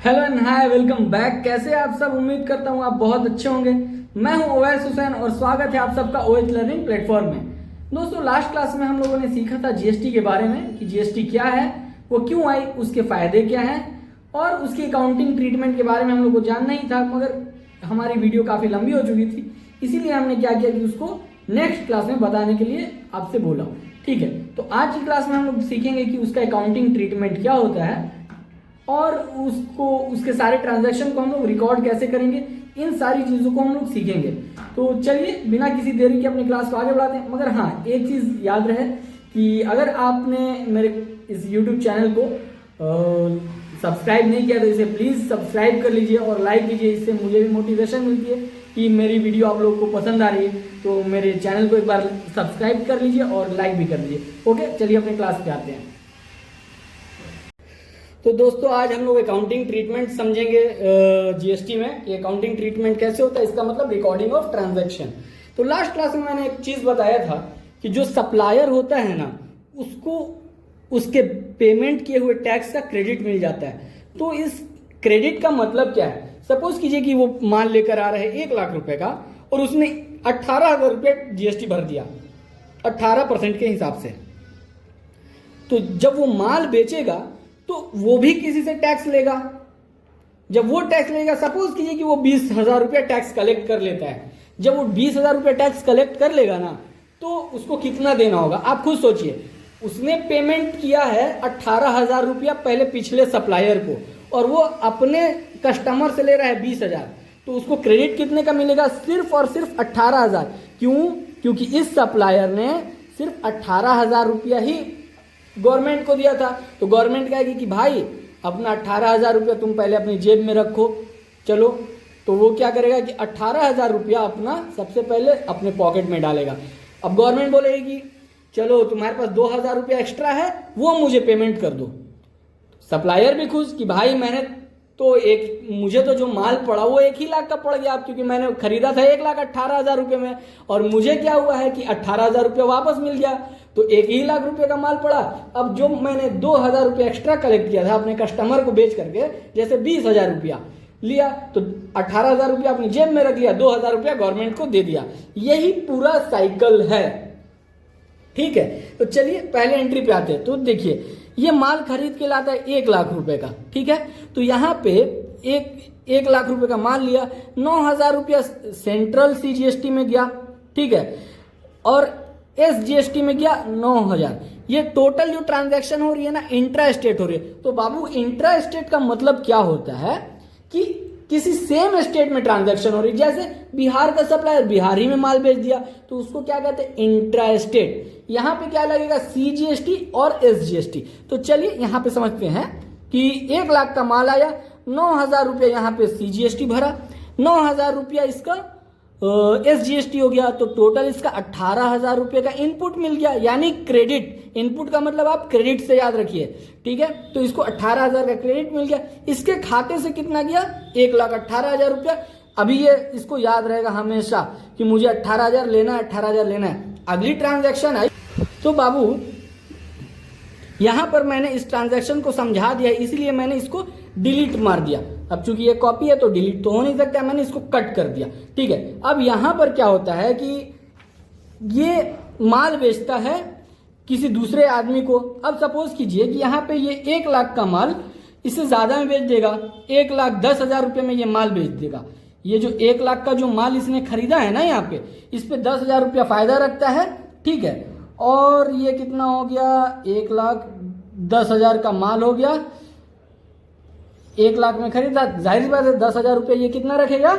Hello and hi, welcome back. कैसे आप सब? उम्मीद करता हूँ आप बहुत अच्छे होंगे। मैं हूँ ओवैस हुसैन और स्वागत है आप सबका ओएच लर्निंग प्लेटफॉर्म में। दोस्तों, लास्ट क्लास में हम लोगों ने सीखा था जीएसटी के बारे में कि जीएसटी क्या है, वो क्यों आई, उसके फायदे क्या हैं और उसकी अकाउंटिंग ट्रीटमेंट के बारे में हम लोग को जानना ही था, मगर हमारी वीडियो काफ़ी लंबी हो चुकी थी, इसीलिए हमने क्या किया कि उसको नेक्स्ट क्लास में बताने के लिए आपसे बोला। ठीक है, तो आज की क्लास में हम लोग सीखेंगे कि उसका अकाउंटिंग ट्रीटमेंट क्या होता है और उसके सारे ट्रांजैक्शन को हम लोग रिकॉर्ड कैसे करेंगे, इन सारी चीज़ों को हम लोग सीखेंगे। तो चलिए बिना किसी देरी के अपनी क्लास को आगे बढ़ाते हैं। मगर हाँ, एक चीज़ याद रहे कि अगर आपने मेरे इस YouTube चैनल को सब्सक्राइब नहीं किया तो इसे प्लीज़ सब्सक्राइब कर लीजिए और लाइक कीजिए। इससे मुझे भी मोटिवेशन मिलती है कि मेरी वीडियो आप लोगों को पसंद आ रही है। तो मेरे चैनल को एक बार सब्सक्राइब कर लीजिए और लाइक भी कर लीजिए। ओके, चलिए अपने क्लास पे आते हैं। तो दोस्तों, आज हम लोग अकाउंटिंग ट्रीटमेंट समझेंगे जीएसटी में कि अकाउंटिंग ट्रीटमेंट कैसे होता है। इसका मतलब रिकॉर्डिंग ऑफ ट्रांजैक्शन। तो लास्ट क्लास में मैंने एक चीज़ बताया था कि जो सप्लायर होता है ना, उसको उसके पेमेंट किए हुए टैक्स का क्रेडिट मिल जाता है। तो इस क्रेडिट का मतलब क्या है? सपोज कीजिए कि वो माल लेकर आ रहे हैं 1 लाख रुपए का और उसने 18,000 रुपये जीएसटी भर दिया 18% के हिसाब से। तो जब वो माल बेचेगा तो वो भी किसी से टैक्स लेगा। जब वो टैक्स लेगा, सपोज कीजिए कि वो 20,000 रुपया टैक्स कलेक्ट कर लेता है। जब वो 20,000 रुपया टैक्स कलेक्ट कर लेगा ना, तो उसको कितना देना होगा आप खुद सोचिए। उसने पेमेंट किया है 18,000 रुपया पहले पिछले सप्लायर को और वो अपने कस्टमर से ले रहा है 20,000। तो उसको क्रेडिट कितने का मिलेगा? सिर्फ और सिर्फ 18,000। क्यों? क्योंकि इस सप्लायर ने सिर्फ 18,000 रुपया ही गवर्नमेंट को दिया था। तो गवर्नमेंट कहेगी कि भाई अपना 18,000 रुपया तुम पहले अपनी जेब में रखो। चलो, तो वो क्या करेगा कि 18,000 रुपया अपना सबसे पहले अपने पॉकेट में डालेगा। अब गवर्नमेंट बोलेगी चलो तुम्हारे पास 2,000 रुपया एक्स्ट्रा है, वो मुझे पेमेंट कर दो। सप्लायर भी खुश कि भाई मुझे तो जो माल पड़ा वो 1 ही लाख का पड़ गया, क्योंकि मैंने खरीदा था 1,18,000 रुपये में और मुझे क्या हुआ है कि 18,000 रुपया वापस मिल गया। तो 1 ही लाख रुपए का माल पड़ा। अब जो मैंने 2,000 रुपया एक्स्ट्रा कलेक्ट किया था अपने कस्टमर को बेच करके, जैसे 20,000 रुपया लिया, तो 18,000 रुपया अपनी जेब में रख लिया, 2,000 रुपया गवर्नमेंट को दे दिया। यही पूरा साइकिल है। ठीक है, तो चलिए पहले एंट्री पे आते हैं। तो देखिए, ये माल खरीद के लाता है 1 लाख रुपए का। ठीक है, तो यहाँ पे 1 लाख रुपए का माल लिया, 9,000 रुपया सेंट्रल सीजीएसटी में गया। ठीक है, और एसजीएसटी में गया 9,000। ये टोटल जो ट्रांजैक्शन हो रही है ना, इंट्रा स्टेट हो रही है। तो बाबू, इंट्रा स्टेट का मतलब क्या होता है कि किसी सेम स्टेट में ट्रांजैक्शन हो रही है। जैसे बिहार का सप्लायर बिहार ही में माल बेच दिया, तो उसको क्या कहते हैं? Intra state. यहाँ पे क्या लगेगा? सीजीएसटी और एसजीएसटी। तो चलिए यहाँ पे समझते हैं कि 1 लाख का माल आया, 9,000 रुपया यहाँ पे सीजीएसटी भरा, 9,000 रुपया इसका एसजीएसटी हो गया। तो टोटल इसका 18,000 रुपये का इनपुट मिल गया, यानी क्रेडिट। इनपुट का मतलब आप क्रेडिट से याद रखिए। ठीक है, तो इसको 18,000 का क्रेडिट मिल गया। इसके खाते से कितना गया? 1,18,000 रुपया। अभी ये इसको याद रहेगा हमेशा कि मुझे 18,000 लेना है, 18,000 लेना है। अगली ट्रांजैक्शन आई तो बाबू, यहां पर मैंने इस ट्रांजैक्शन को समझा दिया, इसलिए मैंने इसको डिलीट मार दिया। अब चूंकि ये कॉपी है तो डिलीट तो हो नहीं सकता, मैंने इसको कट कर दिया। ठीक है, अब यहां पर क्या होता है कि ये माल बेचता है किसी दूसरे आदमी को। अब सपोज कीजिए कि यहाँ पे ये 1 लाख का माल इससे ज्यादा में बेच देगा, 1,10,000 रुपये में ये माल बेच देगा। ये जो 1 लाख का जो माल इसने खरीदा है ना, यहाँ पे इस पे 10,000 रुपया फायदा रखता है। ठीक है, और ये कितना हो गया? 1,10,000 का माल हो गया, 1 लाख में खरीदा, जाहिर सी बात है 10,000 रुपये ये कितना रखेगा?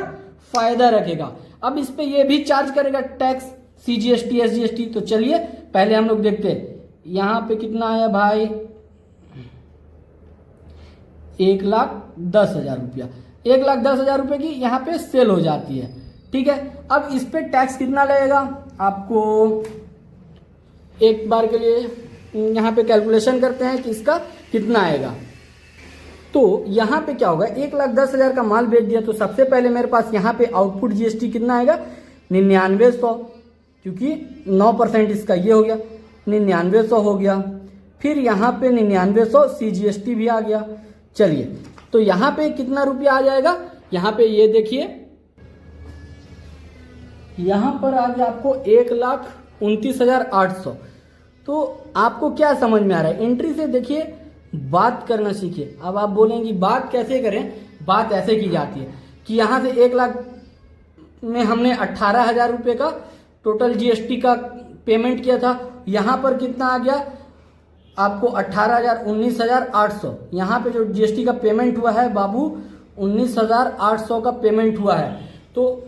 फायदा रखेगा। अब इस पे ये भी चार्ज करेगा टैक्स, सीजीएसटी, एसजीएसटी। तो चलिए पहले हम लोग देखते हैं यहाँ पे कितना आया भाई, 1,10,000 रुपया। 1,10,000 रुपये की यहाँ पे सेल हो जाती है। ठीक है, अब इस पे टैक्स कितना लगेगा? आपको एक बार के लिए यहाँ पे कैलकुलेशन करते हैं कि इसका कितना आएगा। तो यहाँ पे क्या होगा? 1,10,000 का माल बेच दिया, तो सबसे पहले मेरे पास यहाँ पे आउटपुट जीएसटी कितना आएगा? 9900, क्योंकि 9% इसका ये हो गया, 9900 हो गया। फिर यहाँ पे 9900 सीजीएसटी भी आ गया। चलिए तो यहाँ पे कितना रुपया आ जाएगा, यहाँ पे ये देखिए, यहाँ पर आ गया आपको 1,29,800। तो आपको क्या समझ में आ रहा है, एंट्री से देखिए बात करना सीखिए। अब आप बोलेंगे बात कैसे करें, बात ऐसे की जाती है कि यहाँ से 1 लाख में हमने 18,000 रुपये का टोटल जीएसटी का पेमेंट किया था, यहाँ पर कितना आ गया आपको 18,000, 19,800। यहाँ पे जो जीएसटी का पेमेंट हुआ है बाबू 19,800 का पेमेंट हुआ है। तो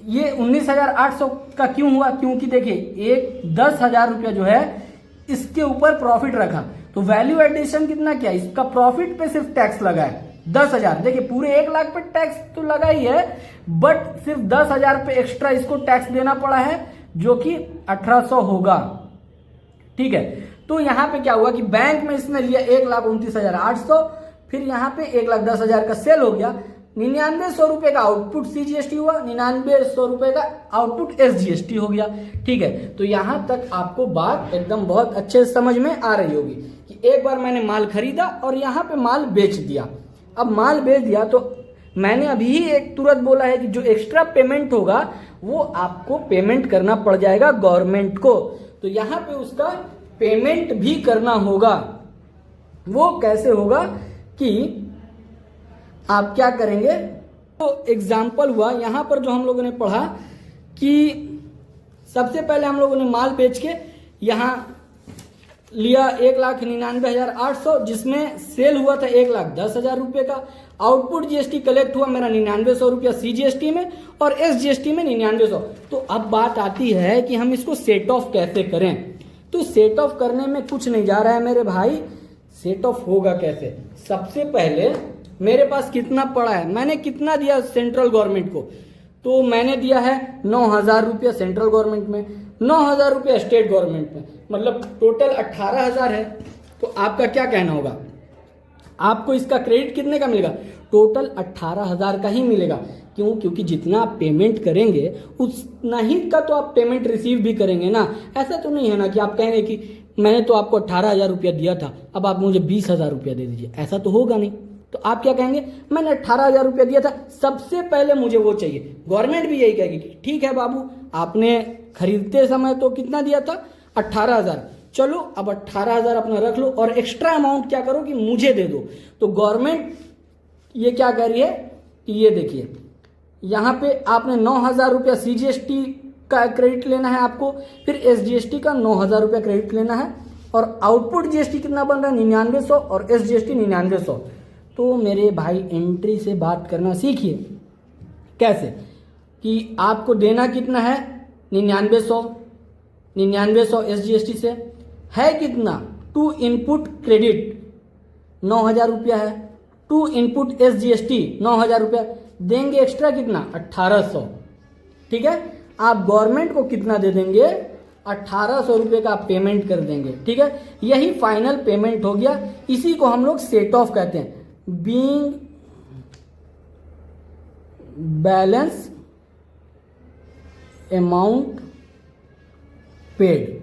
ये 19,800 का क्यों हुआ, क्योंकि देखिए 10,000 रुपया जो है इसके ऊपर प्रॉफिट रखा, तो वैल्यू एडिशन कितना किया, इसका प्रॉफिट पे सिर्फ टैक्स लगा है 10,000। देखिए पूरे 1 लाख पे टैक्स तो लगा ही है, बट सिर्फ 10,000 पे एक्स्ट्रा इसको टैक्स देना पड़ा है, जो कि 1,800 होगा। ठीक है, तो यहाँ पे क्या हुआ कि बैंक में इसने लिया 1,29,800, फिर यहाँ पे 1,10,000 का सेल हो गया, 9900 रुपए का आउटपुट सीजीएसटी हुआ, 9900 रुपए का आउटपुट एसजीएसटी हो गया। ठीक है, तो यहां तक आपको बात एकदम बहुत अच्छे से समझ में आ रही होगी कि एक बार मैंने माल खरीदा और यहां पे माल बेच दिया। अब माल बेच दिया तो मैंने अभी ही एक तुरंत बोला है कि जो एक्स्ट्रा पेमेंट होगा वो आपको पेमेंट करना पड़ जाएगा गवर्नमेंट को। तो यहां पे उसका पेमेंट भी करना होगा। वो कैसे होगा कि आप क्या करेंगे, तो एग्जाम्पल हुआ यहां पर जो हम लोगों ने पढ़ा कि सबसे पहले हम लोगों ने माल बेच के यहां लिया 1,99,800, जिसमें सेल हुआ था 1,10,000 रुपए का। आउटपुट जीएसटी कलेक्ट हुआ मेरा 9900 रुपया सीजीएसटी में और एसजीएसटी में 9900। तो अब बात आती है कि हम इसको सेट ऑफ कैसे करें। तो सेट ऑफ करने में कुछ नहीं जा रहा है मेरे भाई, सेट ऑफ होगा कैसे। सबसे पहले मेरे पास कितना पड़ा है, मैंने कितना दिया सेंट्रल गवर्नमेंट को, तो मैंने दिया है 9,000 रुपया सेंट्रल गवर्नमेंट में, 9,000 रुपया स्टेट गवर्नमेंट में, मतलब टोटल 18,000 है। तो आपका क्या कहना होगा, आपको इसका क्रेडिट कितने का मिलेगा, टोटल 18,000 का ही मिलेगा। क्यों, क्योंकि जितना आप पेमेंट करेंगे उतना ही का तो आप पेमेंट रिसीव भी करेंगे ना। ऐसा तो नहीं है ना कि आप कहेंगे कि मैंने तो आपको 18,000 रुपया दिया था, अब आप मुझे 20,000 रुपया दे दीजिए, ऐसा तो होगा नहीं। तो आप क्या कहेंगे, मैंने 18,000 रुपया दिया था, सबसे पहले मुझे वो चाहिए। गवर्नमेंट भी यही कहेगी कि ठीक है बाबू, आपने खरीदते समय तो कितना दिया था 18,000, चलो अब 18,000 अपना रख लो और एक्स्ट्रा अमाउंट क्या करो कि मुझे दे दो। तो गवर्नमेंट ये क्या कह रही है कि ये देखिए यहाँ पे आपने 9,000 रुपया सीजीएसटी का क्रेडिट लेना है आपको, फिर एसजीएसटी का 9,000 रुपया क्रेडिट लेना है, और आउटपुट जीएसटी कितना बन रहा है 9900 और एसजीएसटी 9900। तो मेरे भाई एंट्री से बात करना सीखिए। कैसे कि आपको देना कितना है 9900 एसजीएसटी से है कितना, टू इनपुट क्रेडिट 9,000 रुपया है, टू इनपुट एसजीएसटी 9,000 रुपया, देंगे एक्स्ट्रा कितना 1,800। ठीक है, आप गवर्नमेंट को कितना दे देंगे 1,800 रुपये का आप पेमेंट कर देंगे। ठीक है, यही फाइनल पेमेंट हो गया। इसी को हम लोग सेट ऑफ कहते हैं, बीइंग बैलेंस अमाउंट पेड।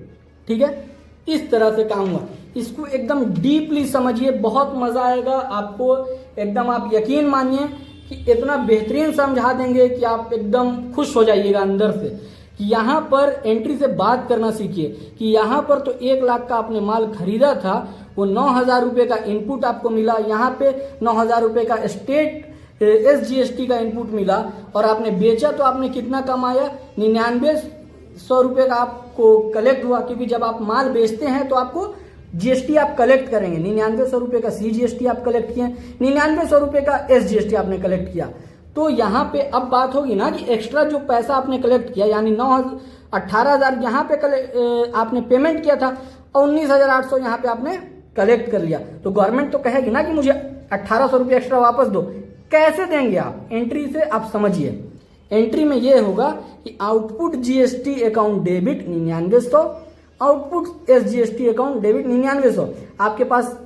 ठीक है, इस तरह से काम हुआ। इसको एकदम डीपली समझिए, बहुत मजा आएगा आपको, एकदम आप यकीन मानिए कि इतना बेहतरीन समझा देंगे कि आप एकदम खुश हो जाइएगा अंदर से। कि यहाँ पर एंट्री से बात करना सीखिए कि यहाँ पर तो 1 लाख का आपने माल खरीदा था, वो 9,000 रुपये का इनपुट आपको मिला, यहाँ पे 9,000 रुपये का स्टेट एसजीएसटी का इनपुट मिला, और आपने बेचा तो आपने कितना कमाया 9900 रुपये का आपको कलेक्ट हुआ। क्योंकि जब आप माल बेचते हैं तो आपको जीएसटी आप कलेक्ट करेंगे, 9900 रुपये का सीजीएसटी आप कलेक्ट किए, 9900 रुपये का एसजीएसटी आपने कलेक्ट किया। तो यहाँ पे अब बात होगी ना कि एक्स्ट्रा जो पैसा आपने कलेक्ट किया, यानी 18,000 यहाँ पे आपने पेमेंट किया था और 19,800 यहाँ पे आपने कलेक्ट कर लिया। तो गवर्नमेंट तो कहेगी ना कि मुझे 1,800 रुपये एक्स्ट्रा वापस दो। कैसे देंगे आप, एंट्री से आप समझिए। एंट्री में ये होगा कि output GST account debit 9900, output SGST account debit 9900। आपके पास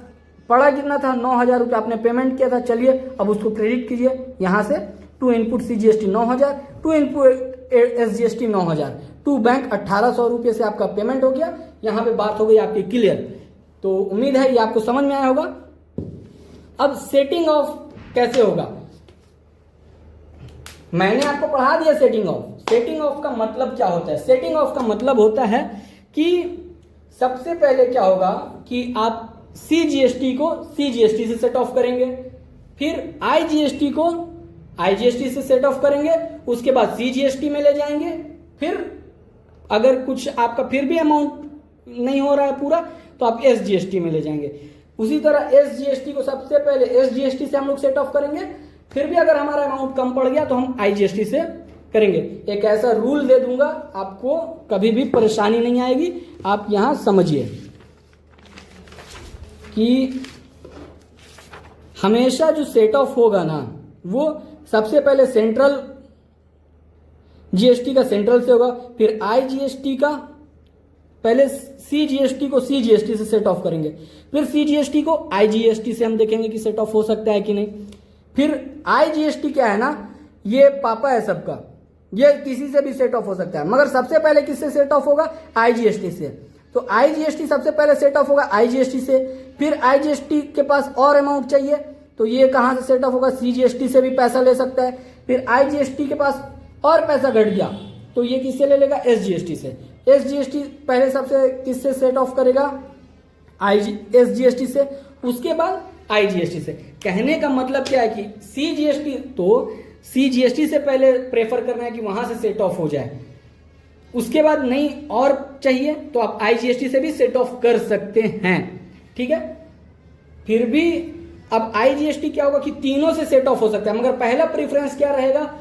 पड़ा कितना था 9,000 रुपये आपने पेमेंट किया था, चलिए अब उसको क्रेडिट कीजिए यहाँ से। To input CGST 9,000, to input SGST 9,000, to bank 1,800 रुपये से आपका पेमेंट हो गया। यहाँ पे बात हो गई आपकी क्लियर। तो उम्मीद है ये आपको समझ में आया होगा। अब सेटिंग ऑफ कैसे होगा? मैंने आपको पढ़ा दिया सेटिंग ऑफ। सेटिंग ऑफ का मतलब क्या होता है? सेटिंग ऑफ का मतलब होता है कि सबसे पहले क्या होगा कि आप CGST को CGST से सेट ऑफ करेंगे, फिर IGST को IGST से सेट ऑफ करेंगे, उसके बाद CGST में ले जाएंगे, फिर अगर कुछ आपका फिर भी अमाउंट नहीं हो रहा है पूरा तो आप SGST में ले जाएंगे। उसी तरह SGST को सबसे पहले SGST से हम लोग सेट ऑफ करेंगे, फिर भी अगर हमारा अमाउंट कम पड़ गया तो हम IGST से करेंगे। एक ऐसा रूल दे दूंगा, आपको कभी भी परेशानी नहीं आएगी। आप यहां समझिए कि हमेशा जो सेट ऑफ होगा ना, वो सबसे पहले सेंट्रल GST का सेंट्रल से होगा, फिर IGST का पहले CGST को CGST से सेट ऑफ करेंगे, फिर CGST को IGST से हम देखेंगे कि सेट ऑफ हो सकता है कि नहीं। फिर IGST क्या है ना, ये पापा है सबका, ये किसी से भी सेट ऑफ हो सकता है, मगर सबसे पहले किससे सेट ऑफ होगा? IGST से। तो IGST सबसे पहले सेट ऑफ होगा IGST से, फिर IGST के पास और अमाउंट चाहिए तो ये कहां से सेट ऑफ होगा? CGST से भी पैसा ले सकता है। फिर IGST के पास और पैसा घट गया तो ये किससे ले लेगा? SGST से। SGST पहले सबसे किससे सेट ऑफ करेगा? SGST से, उसके बाद IGST से। कहने का मतलब क्या है कि CGST तो CGST से पहले प्रेफर करना है कि वहां से सेट ऑफ हो जाए, उसके बाद नहीं और चाहिए तो आप IGST से भी सेट ऑफ कर सकते हैं, ठीक है। फिर भी अब IGST क्या होगा कि तीनों से सेट ऑफ हो सकता है, मगर पहला प्रेफरेंस क्या रहेगा?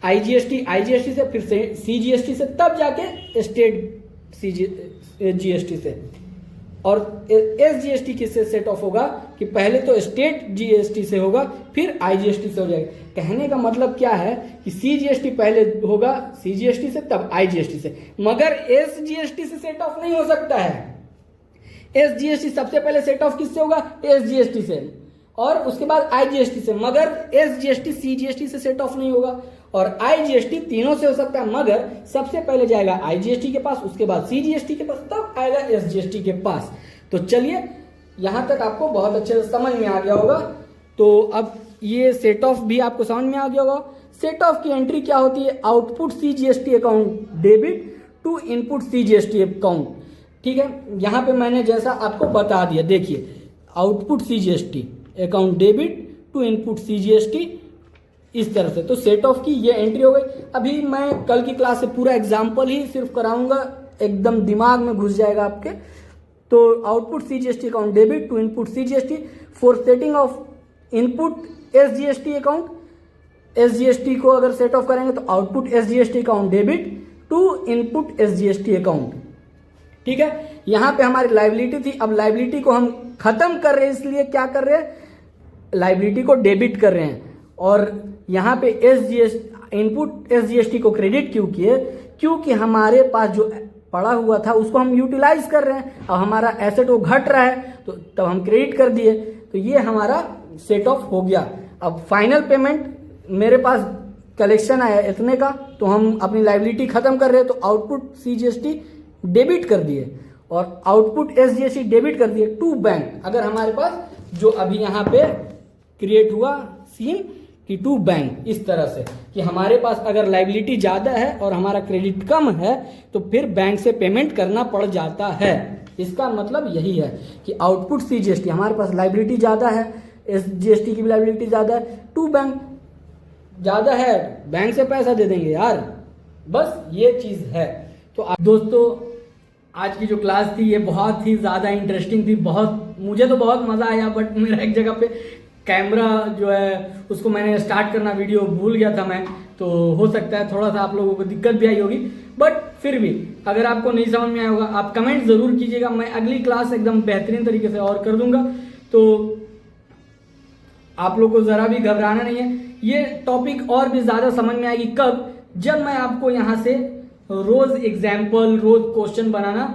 IGST से, फिर CGST से, तब जाके स्टेट GST से। और SGST किससे सेट ऑफ होगा कि पहले तो स्टेट GST से होगा, फिर IGST से हो जाएगा। कहने का मतलब क्या है कि CGST पहले होगा CGST से, तब IGST से, मगर SGST से सेट ऑफ नहीं हो सकता है। SGST सबसे पहले सेट ऑफ किससे होगा? SGST से, और उसके बाद IGST से, मगर SGST CGST से सेट ऑफ नहीं होगा। और IGST तीनों से हो सकता है, मगर सबसे पहले जाएगा IGST के पास, उसके बाद CGST के पास, तब आएगा SGST के पास। तो चलिए, यहां तक आपको बहुत अच्छे से समझ में आ गया होगा। तो अब ये सेट ऑफ भी आपको समझ में आ गया होगा। सेट ऑफ की एंट्री क्या होती है? Output CGST account debit to input CGST account, ठीक है। यहां पे मैंने जैसा आपको बता दिया, देखिए, output CGST account debit to input CGST, इस तरह से। तो सेट ऑफ की ये एंट्री हो गई। अभी मैं कल की क्लास से पूरा एग्जाम्पल ही सिर्फ कराऊंगा, एकदम दिमाग में घुस जाएगा आपके। तो output CGST account debit to input CGST for setting off input SGST account. SGST को अगर सेट ऑफ करेंगे तो output SGST account debit to input SGST account, ठीक है। यहां पे हमारी लाइबिलिटी थी, अब लाइबिलिटी को हम खत्म कर रहे हैं, इसलिए क्या कर रहे हैं? लाइबिलिटी को डेबिट कर रहे हैं। और यहां पे इनपुट SGST को क्रेडिट क्यों किए? क्योंकि हमारे पास जो पड़ा हुआ था उसको हम यूटिलाइज कर रहे हैं, अब हमारा एसेट वो घट रहा है तो तब हम क्रेडिट कर दिए, तो ये हमारा सेट ऑफ हो गया। अब फाइनल पेमेंट मेरे पास कलेक्शन आया इतने का, तो हम अपनी लाइबिलिटी खत्म कर रहे हैं, तो आउटपुट CGST डेबिट कर दिए और आउटपुट SGST डेबिट कर दिए टू बैंक। अगर हमारे पास जो अभी यहाँ पे क्रिएट हुआ सीन कि टू बैंक, इस तरह से कि हमारे पास अगर लाइबिलिटी ज्यादा है और हमारा क्रेडिट कम है तो फिर बैंक से पेमेंट करना पड़ जाता है। इसका मतलब यही है कि आउटपुट CGST, हमारे पास लाइबिलिटी ज्यादा है, SGST की भी लाइबिलिटी ज्यादा है, टू बैंक ज्यादा है, बैंक से पैसा दे देंगे यार, बस ये चीज है। तो दोस्तों, आज की जो क्लास थी ये बहुत ही ज्यादा इंटरेस्टिंग थी, मुझे तो बहुत मजा आया, बट मेरा एक जगह पे कैमरा जो है उसको मैंने स्टार्ट करना वीडियो भूल गया था मैं, तो हो सकता है थोड़ा सा आप लोगों को दिक्कत भी आई होगी, बट फिर भी अगर आपको नहीं समझ में आया होगा आप कमेंट जरूर कीजिएगा, मैं अगली क्लास एकदम बेहतरीन तरीके से और कर दूंगा। तो आप लोग को जरा भी घबराना नहीं है, ये टॉपिक और भी ज्यादा समझ में आएगी कब? जब मैं आपको यहाँ से रोज एग्जाम्पल, रोज क्वेश्चन बनाना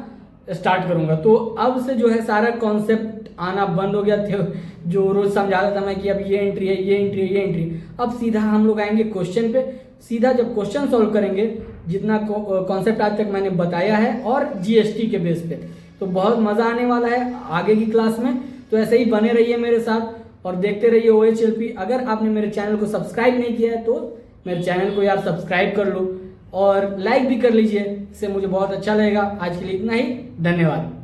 स्टार्ट करूंगा। तो अब से जो है सारा कॉन्सेप्ट आना बंद हो गया थे, जो रोज समझाता था मैं कि अब ये एंट्री है, ये एंट्री है, ये एंट्री, अब सीधा हम लोग आएंगे क्वेश्चन पे। सीधा जब क्वेश्चन सॉल्व करेंगे, जितना कॉन्सेप्ट आज तक मैंने बताया है और GST के बेस पे, तो बहुत मजा आने वाला है आगे की क्लास में। तो ऐसे ही बने रहिए मेरे साथ और देखते रहिए OHLP। अगर आपने मेरे चैनल को सब्सक्राइब नहीं किया है तो मेरे चैनल को यार सब्सक्राइब कर लो और लाइक भी कर लीजिए, इससे मुझे बहुत अच्छा लगेगा। आज के लिए इतना ही, धन्यवाद।